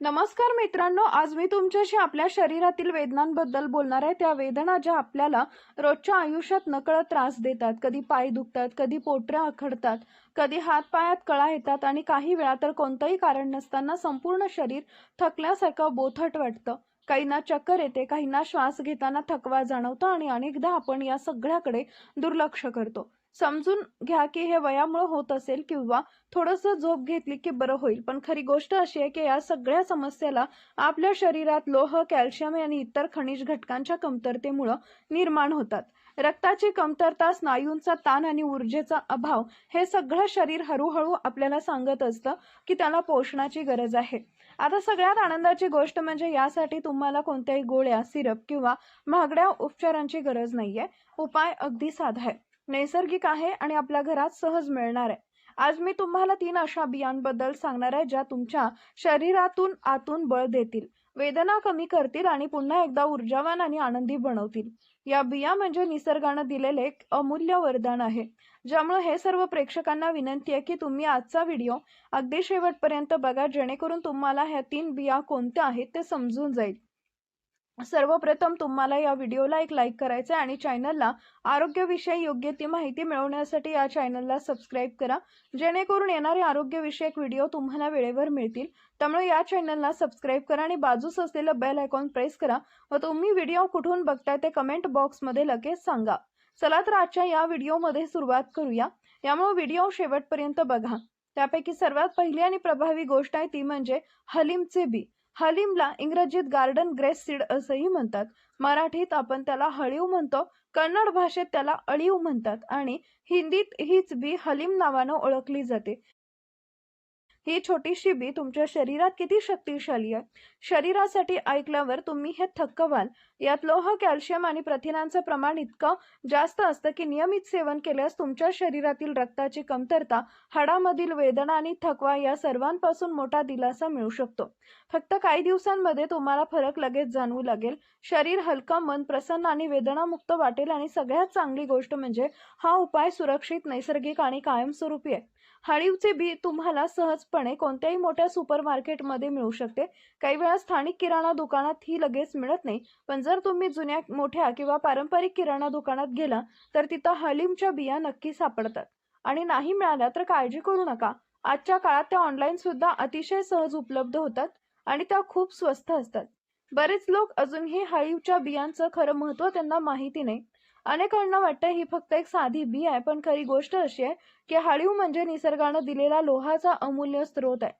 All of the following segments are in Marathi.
नमस्कार मित्रांनो, आज मी तुमच्याशी आपल्या शरीरातील वेदनांबद्दल बोलणार आहे। त्या वेदना ज्या आपल्याला रोजच्या आयुष्यात नकळत त्रास देतात। कधी पाय दुखतात, कधी पोटऱ्या आखडतात, कधी हात-पायात कळा येतात आणि काही वेळा तर कोणतेही कारण नसताना संपूर्ण शरीर थकल्यासारखं बोथट वाटतं। काहींना चक्कर येते, काहींना श्वास घेताना थकवा जाणवतो आणि अनेकदा आपण या सगळ्याकडे दुर्लक्ष करतो। समजून घ्या की हे वयामुळे होत असेल किंवा थोडंसं झोप घेतली की बरं होईल, पण खरी गोष्ट अशी आहे की या सगळ्या समस्याला आपल्या शरीरात लोह, कॅल्शियम आणि इतर खनिज घटकांच्या कमतरतेमुळे निर्माण होतात। रक्ताची कमतरता, स्नायूंचा ताण आणि ऊर्जेचा अभाव हे सगळं शरीर हळूहळू आपल्याला सांगत असतं की त्याला पोषणाची गरज आहे। आता सगळ्यात आनंदाची गोष्ट म्हणजे यासाठी तुम्हाला कोणत्याही गोळ्या, सिरप किंवा महागड्या उपचारांची गरज नाहीये। उपाय अगदी साधा आहे, नैसर्गिक आहे आणि आपल्या घरात सहज मिळणार आहे। आज मी तुम्हाला 3 अशा बियांबद्दल सांगणार आहे ज्या तुमच्या शरीरातून आतून बळ देतील, वेदना कमी करतील आणि पुन्हा एकदा ऊर्जावान आणि आनंदी बनवतील। या बिया म्हणजे निसर्गाने दिलेले एक अमूल्य वरदान आहे, ज्यामुळे हे सर्व प्रेक्षकांना विनंती आहे की तुम्ही आजचा व्हिडिओ अगदी शेवटपर्यंत बघा, जेणेकरून तुम्हाला ह्या 3 बिया कोणत्या आहेत ते समजून जाईल। सर्वप्रथम तुम्हाला या व्हिडिओला एक लाईक करायचं आहे आणि चॅनलला आरोग्यविषयी योग्य ती माहिती मिळवण्यासाठी या चॅनलला सबस्क्राईब करा, जेणेकरून येणारे आरोग्यविषयक व्हिडिओ तुम्हाला वेळेवर मिळतील। त्यामुळे या चॅनलला सबस्क्राईब करा आणि बाजूस असलेलं बेल आयकॉन प्रेस करा व तुम्ही व्हिडिओ कुठून बघताय ते कमेंट बॉक्समध्ये लगेच सांगा। चला तर आजच्या या व्हिडिओमध्ये सुरुवात करूया, यामुळे व्हिडिओ शेवटपर्यंत बघा। त्यापैकी सर्वात पहिली आणि प्रभावी गोष्ट आहे ती म्हणजे हलीमचे बी। हलीमला इंग्रजीत गार्डन ग्रेस सीड असंही म्हणतात, मराठीत आपण त्याला हळीव म्हणतो, कन्नड भाषेत त्याला अळीव म्हणतात आणि हिंदीत हीच बी हलीम नावानं ओळखली जाते। ही छोटीशी बी तुमच्या शरीरात किती शक्तिशाली आहे, शरीरासाठी ऐकल्यावर तुम्ही हे थक्क व्हाल। यात लोह, कॅल्शियम आणि प्रथिनांचं प्रमाण इतकं जास्त असतं की नियमित सेवन केल्यास तुमच्या शरीरातील रक्ताची कमतरता, हाडामधील वेदना आणि थकवा या सर्वांपासून मोठा दिलासा मिळू शकतो। फक्त काही दिवसांमध्ये तुम्हाला फरक लगेच जाणवू लागेल, शरीर हलकं, मन प्रसन्न आणि वेदनामुक्त वाटेल आणि सगळ्यात चांगली गोष्ट म्हणजे हा उपाय सुरक्षित, नैसर्गिक आणि कायमस्वरूपी आहे। हळीवचे बी तुम्हाला सहजपणे कोणत्याही मोठ्या सुपरमार्केटमध्ये मिळू शकते। काही वेळा स्थानिक किराणा दुकानात ही लगेच मिळत नाही, पण जर तुम्ही जुन्या, मोठ्या किंवा पारंपरिक किराणा दुकानात गेला तर तिथं हलीमच्या बिया नक्की सापडतात। आणि नाही मिळाल्या तर काळजी करू नका, आजच्या काळात त्या ऑनलाईन सुद्धा अतिशय सहज उपलब्ध होतात आणि त्या खूप स्वस्त असतात। बरेच लोक अजूनही हळीवच्या बियांचं खरं महत्त्व त्यांना माहिती नाही। अनेकांना वाटतं ही फक्त एक साधी बी आहे, पण खरी गोष्ट अशी आहे की हळीव म्हणजे निसर्गाने दिलेला लोहाचा अमूल्य स्रोत आहे।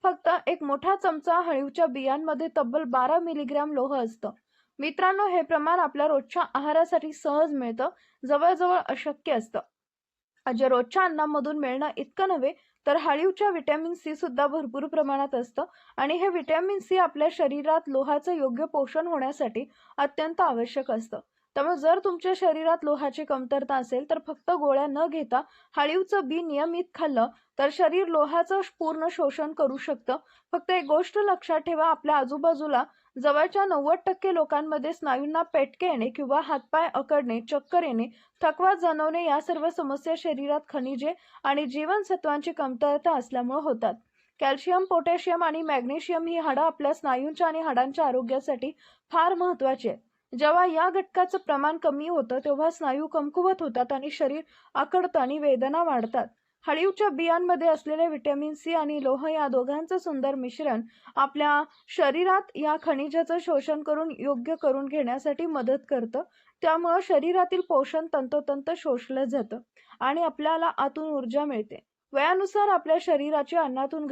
फक्त एक मोठा चमचा हळीवच्या बियांमध्ये तब्बल 12 मिलीग्रॅम लोह असतं। मित्रांनो, हे प्रमाण आपल्या रोजच्या आहारासाठी सहज मिळतं, जवळजवळ अशक्य असतं। जे रोजच्या अन्नामधून मिळणं इतकं नव्हे, तर हळीवच्या व्हिटॅमिन सी सुद्धा भरपूर प्रमाणात असतं आणि हे व्हिटॅमिन सी आपल्या शरीरात लोहाचं योग्य पोषण होण्यासाठी अत्यंत आवश्यक असतं। त्यामुळे जर तुमच्या शरीरात लोहाची कमतरता असेल तर फक्त गोळ्या न घेता हळीवचं बी नियमित खाल्लं तर शरीर लोहाचं पूर्ण शोषण करू शकतं। फक्त एक गोष्ट लक्षात ठेवा, आपल्या आजूबाजूला जवळच्या 90% लोकांमध्ये स्नायूंना पेटके येणे किंवा हातपाय अकडणे, चक्कर येणे, थकवा जाणवणे या सर्व समस्या शरीरात खनिजे आणि जीवनसत्वांची कमतरता असल्यामुळे होतात। कॅल्शियम, पोटॅशियम आणि मॅग्नेशियम ही हाडं आपल्या स्नायूंच्या आणि हाडांच्या आरोग्यासाठी फार महत्त्वाची आहेत। जेव्हा या घटकाचं प्रमाण कमी होतं तेव्हा स्नायू कमकुवत होतात आणि शरीर आखडतं आणि वेदना वाढतात। हळीवच्या बियांमध्ये असलेले व्हिटॅमिन सी आणि लोह या दोघांचं सुंदर मिश्रण आपल्या शरीरात या खनिजाचं शोषण करून योग्य करून घेण्यासाठी मदत करतं। त्यामुळे शरीरातील पोषण तंतोतंत शोषलं जातं आणि आपल्याला आतून ऊर्जा मिळते। वयानुसार आपल्या शरीराचे अन्नातून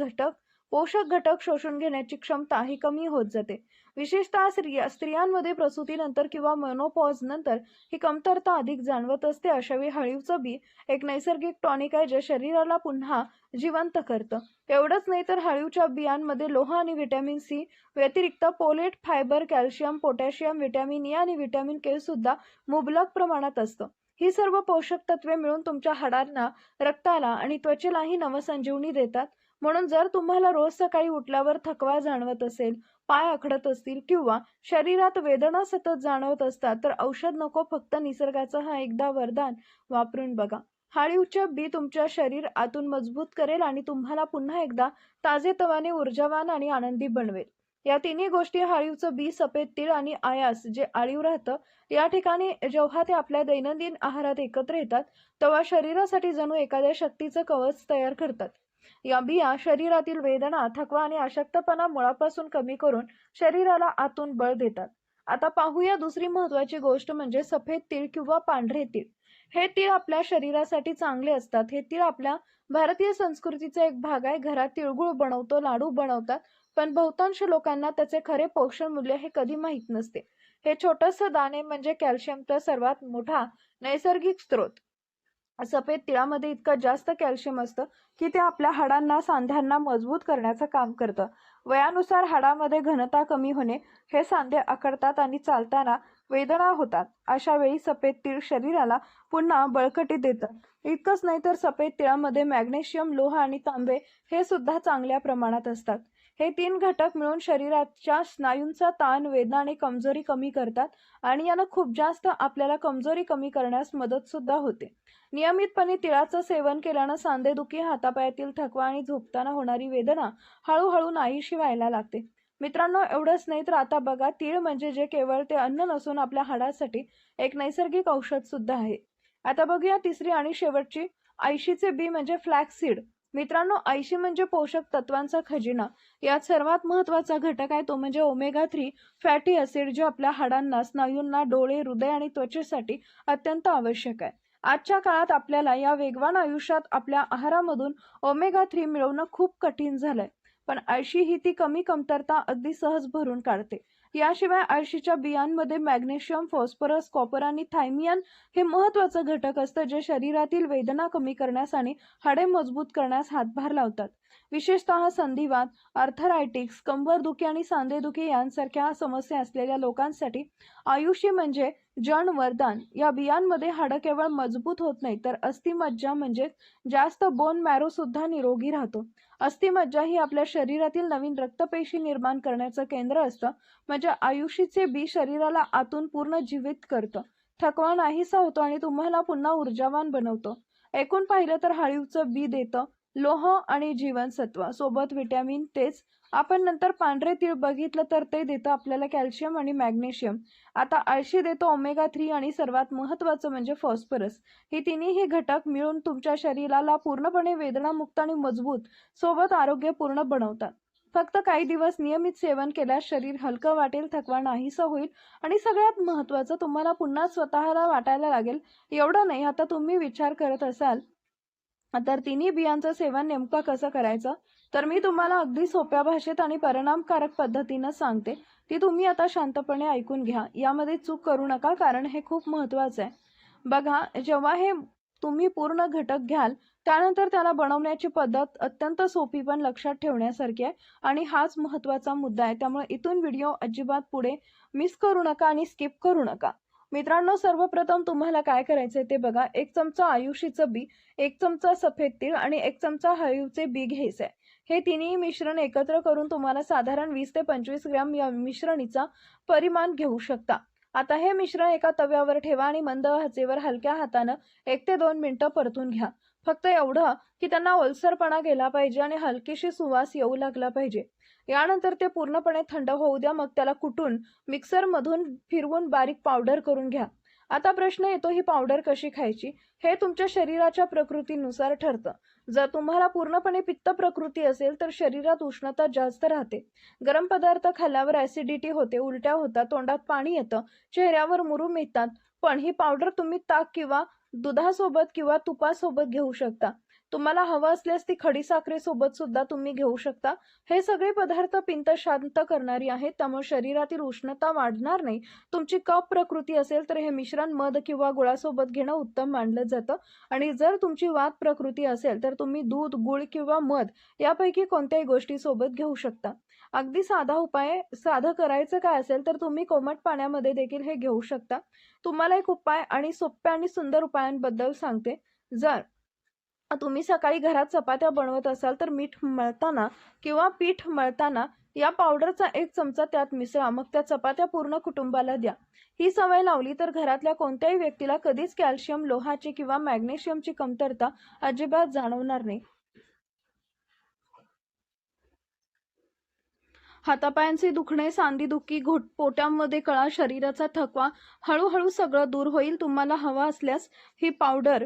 पोषक घटक शोषून घेण्याची क्षमता ही कमी होत जाते। विशेषतः स्त्रियांमध्ये प्रसूतीनंतर किंवा मेनोपॉज नंतर ही कमतरता अधिक जाणवत असते। अशावेळी हळीवचं बी एक नैसर्गिक टॉनिक आहे, जे शरीराला पुन्हा जिवंत करतं। एवढंच नाही तर हळीवच्या बियांमध्ये लोह आणि व्हिटॅमिन सी व्यतिरिक्त folate, fibre, calcium, potassium, vitamin E आणि व्हिटॅमिन के सुद्धा मुबलक प्रमाणात असतं। ही सर्व पोषक तत्वे मिळून तुमच्या हाडांना, रक्ताला आणि त्वचेलाही नवसंजीवनी देतात। म्हणून जर तुम्हाला रोज सकाळी उठल्यावर थकवा जाणवत असेल, पाय आखडत असतील किंवा शरीरात वेदना सतत जाणवत असतात तर औषध नको, फक्त निसर्गाचं हा एकदा वरदान वापरून बघा। हाळीवचे बी तुमच्या शरीर आतून मजबूत करेल आणि तुम्हाला पुन्हा एकदा ताजेतवाने, ऊर्जावान आणि आनंदी बनवेल. या तिन्ही गोष्टी हाळीवचं बी, सफेद तीळ आणि आयास जे आळीव राहतं, या ठिकाणी जेव्हा ते आपल्या दैनंदिन आहारात एकत्र येतात, तेव्हा शरीरासाठी जणू एखाद्या शक्तीचं कवच तयार करतात. या बिया शरीरातील वेदना, थकवा आणि अशक्तपणा मुळापासून कमी करून शरीराला आतून बळ देतात. आता पाहूया दुसरी महत्त्वाची गोष्ट म्हणजे सफेद तीळ किंवा पांढरे तीळ. हे तीळ आपल्या शरीरासाठी चांगले असतात. हे तीळ आपल्या भारतीय संस्कृतीचा एक भाग आहे. घरात तिळगुळ बनवतो, लाडू बनवतात, पण बहुतांश लोकांना त्याचे खरे पोषण मूल्य हे कधी माहीत नसते. हे छोटंसं दाणे म्हणजे कॅल्शियमचा सर्वात मोठा नैसर्गिक स्रोत. सफेद तिळामध्ये इतकं जास्त कॅल्शियम असतं की ते आपल्या हाडांना, सांध्यांना मजबूत करण्याचं काम करतं. वयानुसार हाडामध्ये घनता कमी होणे, हे सांधे आखडतात आणि चालताना वेदना होतात. अशा वेळी सफेद तीळ शरीराला पुन्हा बळकटी देतात. इतकंच नाही तर सफेद तिळामध्ये मॅग्नेशियम, लोह आणि तांबे हे सुद्धा चांगल्या प्रमाणात असतात. हे 3 घटक मिळून शरीराच्या स्नायूंचा ताण, वेदना आणि कमजोरी कमी करतात आणि यानं खूप जास्त आपल्याला कमजोरी कमी करण्यास मदत सुद्धा होते. नियमितपणे तिळाचं सेवन केल्यानं सांधेदुखी, हातापायातील थकवा आणि झोपताना होणारी वेदना हळूहळू नाहीशी व्हायला लागते. मित्रांनो, एवढंच नाही तर आता बघा, तीळ म्हणजे जे केवळ ते अन्न नसून आपल्या हाडासाठी एक नैसर्गिक औषध सुद्धा आहे. आता बघूया तिसरी आणि शेवटची, आयशीचे बी म्हणजे फ्लॅक्स सीड. मित्रांनो, आयशी म्हणजे पोषक तत्वांचा खजिना. यात सर्वात महत्त्वाचा घटक आहे तो म्हणजे ओमेगा 3 फॅटी ॲसिड, जे आपल्या हाडांना, स्नायूंना, डोळे, हृदय आणि त्वचेसाठी अत्यंत आवश्यक आहे. आजच्या काळात आपल्याला या वेगवान आयुष्यात आपल्या आहारामधून ओमेगा 3 मिळवणं खूप कठीण झालंय. पण आळशी ही ती कमतरता अगदी सहज भरून काढते. याशिवाय आळशीच्या बियांमध्ये मॅग्नेशियम, फॉस्फरस, कॉपर आणि थायमियन हे महत्त्वाचं घटक असतं, जे शरीरातील वेदना कमी करण्यास आणि हाडे मजबूत करण्यास हातभार लावतात. विशेषतः संधिवात, आर्थरायटिक्स, कंबरदुखी आणि सांधेदुखी यांसारख्या समस्या असलेल्या लोकांसाठी आयुषी म्हणजे जन वरदान. या बियांमध्ये हाडं केवळ मजबूत होत नाही, तर अस्थिमज्जा म्हणजे जास्त बोन मॅरो सुद्धा निरोगी राहतो. अस्थिमज्जा ही आपल्या शरीरातील नवीन रक्तपेशी निर्माण करण्याचं केंद्र असतं. म्हणजे आयुषीचे बी शरीराला आतून पूर्ण जीवित करतं. थकवा नाहीसा होतो आणि तुम्हाला पुन्हा ऊर्जावान बनवतो. एकूण पाहिलं तर हाळीवचं बी देतं लोह आणि जीवनसत्व, सोबत व्हिटॅमिन. तेच आपण नंतर पांढरे तीळ बघितलं तर ते देतं आपल्याला कॅल्शियम आणि मॅग्नेशियम. आता आळशी देतो ओमेगा 3 आणि सर्वात महत्त्वाचं म्हणजे फॉस्फरस. ही तिन्ही घटक मिळून तुमच्या शरीराला पूर्णपणे वेदनामुक्त आणि मजबूत, सोबत आरोग्यपूर्ण बनवतात. फक्त काही दिवस नियमित सेवन केल्यास शरीर हलकं वाटेल, थकवा नाहीसा होईल आणि सगळ्यात महत्त्वाचं, तुम्हाला पुन्हा स्वतःला वाटायला लागेल. एवढं नाही, आता तुम्ही विचार करत असाल तर तिन्ही बियांचं सेवन नेमकं कसं करायचं, तर मी तुम्हाला अगदी सोप्या भाषेत आणि परिणामकारक पद्धतीनं सांगते. ती तुम्ही आता शांतपणे ऐकून घ्या. यामध्ये चूक करू नका, कारण हे खूप महत्त्वाचं आहे. बघा, जेव्हा हे तुम्ही पूर्ण घटक घ्याल, त्यानंतर त्याला बनवण्याची पद्धत अत्यंत सोपी पण लक्षात ठेवण्यासारखी आहे आणि हाच महत्त्वाचा मुद्दा आहे. त्यामुळे इथून व्हिडिओ अजिबात पुढे मिस करू नका आणि स्किप करू नका. मित्रांनो, सर्वप्रथम तुम्हाला काय करायचंय ते बघा. 1 चमचा आयुषीचं बी, 1 चमचा सफेद तीळ आणि 1 चमचा हळीवचे बी घ्यायचे आहे. हे तिन्ही मिश्रण एकत्र करून तुम्हाला साधारण 20 ते 25 ग्रॅम या मिश्रणीचा परिमाण घेऊ शकता. आता हे मिश्रण एका तव्यावर ठेवा आणि मंद आचेवर हलक्या हातानं 1 ते 2 मिनिटं परतून घ्या. फक्त एवढं की त्यांना ओलसरपणा गेला पाहिजे आणि हलकीशी सुवास येऊ लागला पाहिजे. यानंतर ते पूर्णपणे थंड होऊ द्या. मग त्याला कुटून मिक्सरमधून फिरवून बारीक पावडर करून घ्या. आता प्रश्न येतो, ही पावडर कशी खायची? हे तुमच्या शरीराच्या प्रकृतीनुसार ठरतं. जर तुम्हाला पूर्णपणे पित्त प्रकृती असेल तर शरीरात उष्णता जास्त राहते. गरम पदार्थ खाल्ल्यावर ॲसिडिटी होते, उलट्या होतात, तोंडात पाणी येतं, चेहऱ्यावर मुरूम येतात. पण ही पावडर तुम्ही ताक किंवा दुधासोबत किंवा तुपासोबत घेऊ शकता. तुम्हाला हवं असल्यास ती खडीसाखरेसोबत सुद्धा तुम्ही घेऊ शकता. हे सगळे पदार्थ पित्त शांत करणारी आहेत, त्यामुळे शरीरातील उष्णता वाढणार नाही. तुमची कफ प्रकृती असेल तर हे मिश्रण मध किंवा गुळासोबत घेणं उत्तम मानलं जातं आणि जर तुमची वात प्रकृती असेल तर तुम्ही दूध, गूळ किंवा मध यापैकी कोणत्याही गोष्टी सोबत घेऊ शकता. अगदी साधा उपाय. साधं करायचं काय असेल तर तुम्ही कोमट पाण्यामध्ये देखील हे घेऊ शकता. तुम्हाला एक उपाय आणि सोप्या आणि सुंदर उपायांबद्दल सांगते. जर तुम्ही सकाळी घरात चपात्या बनवत असाल तर मीठ मळताना किंवा पीठ मळताना या पावडरचा 1 चमचा त्यात मिसळा. मग त्या चपात्या पूर्ण कुटुंबाला द्या. ही सवय लावली तर घरातल्या कोणत्याही व्यक्तीला कधीच कॅल्शियम, लोहाची किंवा मॅग्नेशियमची कमतरता अजिबात जाणवणार नाही. हातापायांचे दुखणे, सांधेदुखी, पोटामध्ये कळा, शरीराचा थकवा हळूहळू सगळं दूर होईल. तुम्हाला हवा असल्यास ही पावडर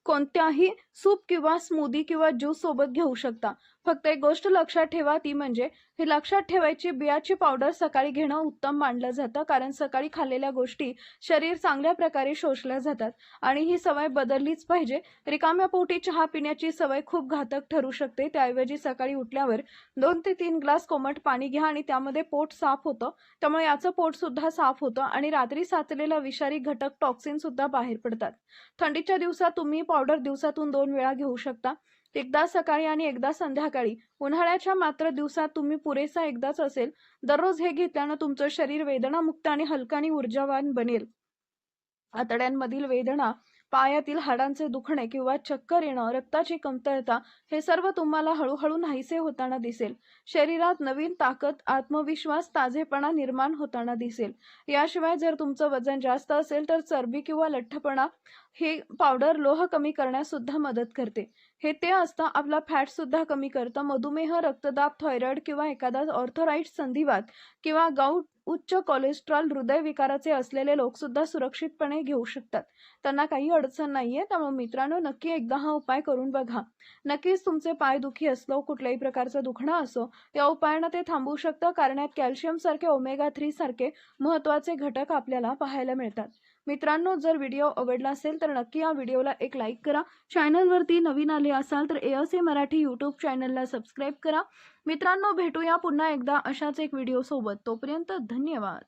कोणत्याही सूप किंवा स्मूदी किंवा ज्यूस सोबत घेऊ शकता. फक्त एक गोष्ट लक्षात ठेवा, ती म्हणजे हे लक्षात ठेवायची, बियाची पावडर सकाळी घेणं उत्तम मानलं जातं, कारण सकाळी खाल्लेल्या गोष्टी शरीर चांगल्या प्रकारे शोषल्या जातात आणि ही सवय बदललीच पाहिजे. रिकाम्या पोटी चहा पिण्याची सवय खूप घातक ठरू शकते. त्याऐवजी सकाळी उठल्यावर 2 ते 3 ग्लास कोमट पाणी घ्या आणि त्यामध्ये पोट साफ होतं. त्यामुळे याचं पोट सुद्धा साफ होतं आणि रात्री साचलेला विषारी घटक, टॉक्सिन सुद्धा बाहेर पडतात. थंडीच्या दिवसात तुम्ही पावडर दिवसातून 2 वेळा घेऊ शकता. एकदा सकाळी आणि एकदा संध्याकाळी. उन्हाळ्याच्या मात्र दिवसात तुम्ही पुरेसा एकदाच असेल. दररोज हे घेतल्यानं तुमचं शरीर वेदनामुक्त आणि हलकं आणि ऊर्जावान बनेल. आतड्यांमधील वेदना, पायातील हाडांचे दुखणे किंवा चक्कर येणं, रक्ताची कमतरता हे सर्व तुम्हाला हळूहळू नाहीसे होताना दिसेल. शरीरात नवीन ताकद, आत्मविश्वास, ताजेपणा निर्माण होताना दिसेल. याशिवाय जर तुमचं वजन जास्त असेल तर चरबी किंवा लठ्ठपणा हे पावडर लोह कमी करण्यास सुद्धा मदत करते. हे ते असतं आपला फॅट सुद्धा कमी करतं. मधुमेह, रक्तदाब, थायरॉइड किंवा एखादा ऑर्थराइट्स, संधिवात किंवा गाऊट, उच्च कोलेस्ट्रॉल, हृदयविकाराचे असलेले लोक सुद्धा सुरक्षितपणे घेऊ शकतात. त्यांना काही अडचण नाहीये. त्यामुळे मित्रांनो, नक्की एकदा हा उपाय करून बघा. नक्कीच तुमचे पायदुखी असलो, कुठल्याही प्रकारचं दुखणं असो, या उपायानं ते थांबवू शकतं, कारण यात कॅल्शियम सारखे, ओमेगा 3 सारखे महत्त्वाचे घटक आपल्याला पाहायला मिळतात. मित्रांनो, जर व्हिडिओ आवडला असेल तर नक्की या व्हिडिओला एक लाईक करा. चॅनलवरती नवीन आले असाल तर ASA मराठी यूट्यूब चॅनलला सबस्क्राईब करा. मित्रांनो, भेटूया पुन्हा एकदा अशाच एक व्हिडिओ सोबत. तोपर्यंत धन्यवाद.